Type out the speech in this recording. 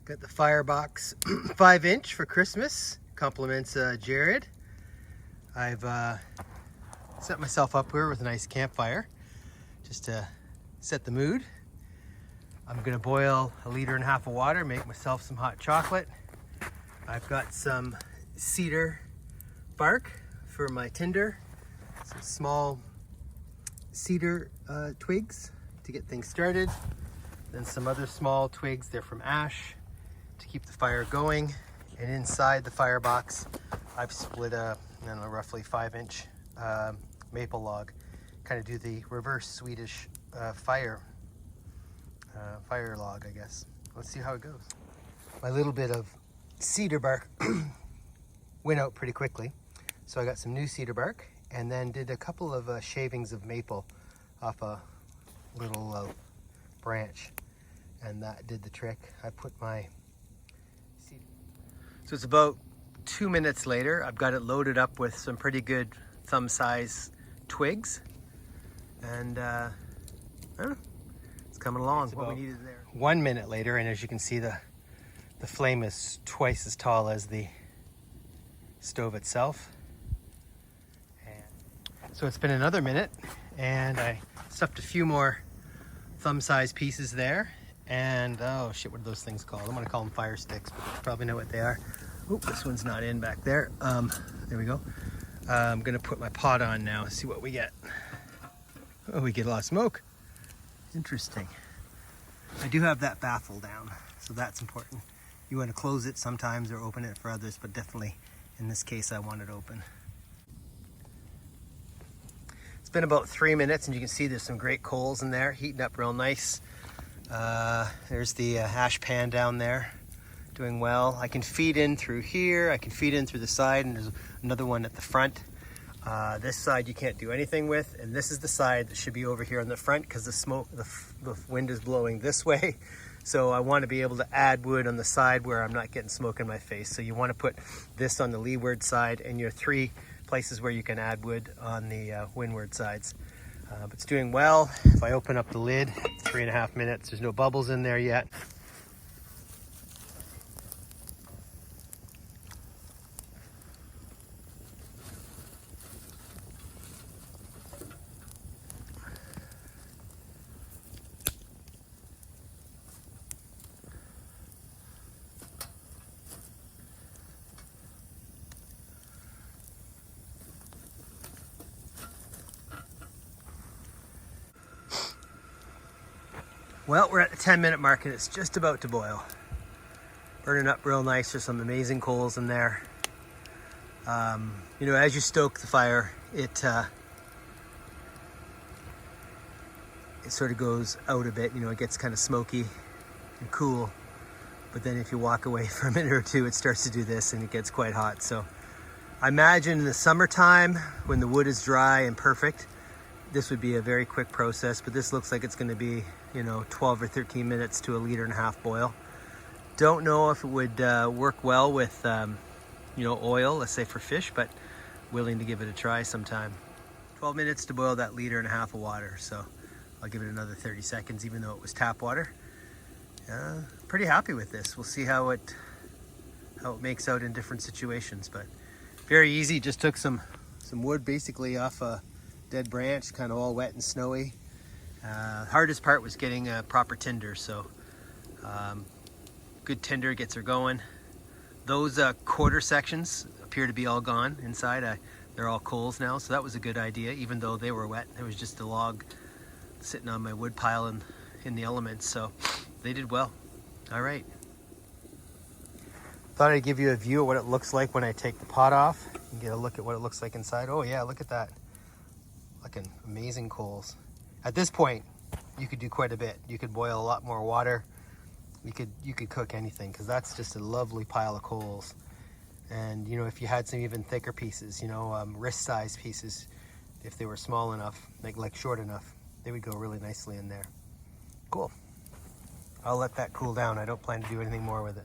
Got the Firebox 5-inch for Christmas. Compliments Jared. I've set myself up here with a nice campfire just to set the mood. I'm gonna boil 1.5 liters of water, make myself some hot chocolate. I've got some cedar bark for my tinder, some small cedar twigs to get things started, then some other small twigs, they're from ash, to keep the fire going. And inside the Firebox, I've split a, I don't know, roughly 5-inch maple log. Kind of do the reverse Swedish fire log, I guess. Let's see how it goes. My little bit of cedar bark went out pretty quickly, so I got some new cedar bark and then did a couple of shavings of maple off a little branch, and that did the trick. I put my cedar. So it's about 2 minutes later. I've got it loaded up with some pretty good thumb size twigs, and it's coming along. What we needed there. 1 minute later, and as you can see, the flame is twice as tall as the stove itself. And so it's been another minute, and I stuffed a few more thumb-sized pieces there. And oh shit, what are those things called? I'm gonna call them fire sticks, but you probably know what they are. Oop, this one's not in back there. There we go. I'm gonna put my pot on now, see what we get. Oh, we get a lot of smoke. Interesting. I do have that baffle down, so that's important. You want to close it sometimes or open it for others, but definitely in this case I want it open. It's been about 3 minutes, and you can see there's some great coals in there, heating up real nice. There's the ash pan down there, doing well. I can feed in through here, I can feed in through the side, and there's another one at the front. This side you can't do anything with, and this is the side that should be over here on the front because the smoke, the wind is blowing this way. So I want to be able to add wood on the side where I'm not getting smoke in my face. So you want to put this on the leeward side, and your 3 places where you can add wood on the windward sides. But it's doing well. If I open up the lid, 3.5 minutes, there's no bubbles in there yet. Well, we're at the 10-minute mark, and it's just about to boil. Burning up real nice. There's some amazing coals in there. You know, as you stoke the fire, it sort of goes out a bit. You know, it gets kind of smoky and cool. But then if you walk away for a minute or two, it starts to do this, and it gets quite hot. So I imagine in the summertime, when the wood is dry and perfect, this would be a very quick process, but this looks like it's going to be, you know, 12 or 13 minutes to 1.5 liters boil. Don't know if it would work well with, you know, oil, let's say for fish, but willing to give it a try sometime. 12 minutes to boil that 1.5 liters of water, so I'll give it another 30 seconds, even though it was tap water. Pretty happy with this. We'll see how it makes out in different situations, but very easy. Just took some wood basically off a dead branch, kind of all wet and snowy. Hardest part was getting a proper tinder, so good tinder gets her going. Those quarter sections appear to be all gone inside. They're all coals now, so that was a good idea, even though they were wet. There was just a log sitting on my wood pile in the elements, so they did well. All right. Thought I'd give you a view of what it looks like when I take the pot off and get a look at what it looks like inside. Oh yeah, look at that. Looking amazing coals. At this point, you could do quite a bit. You could boil a lot more water. You could cook anything, because that's just a lovely pile of coals. And you know, if you had some even thicker pieces, you know, wrist-sized pieces, if they were small enough, like short enough, they would go really nicely in there. Cool. I'll let that cool down. I don't plan to do anything more with it.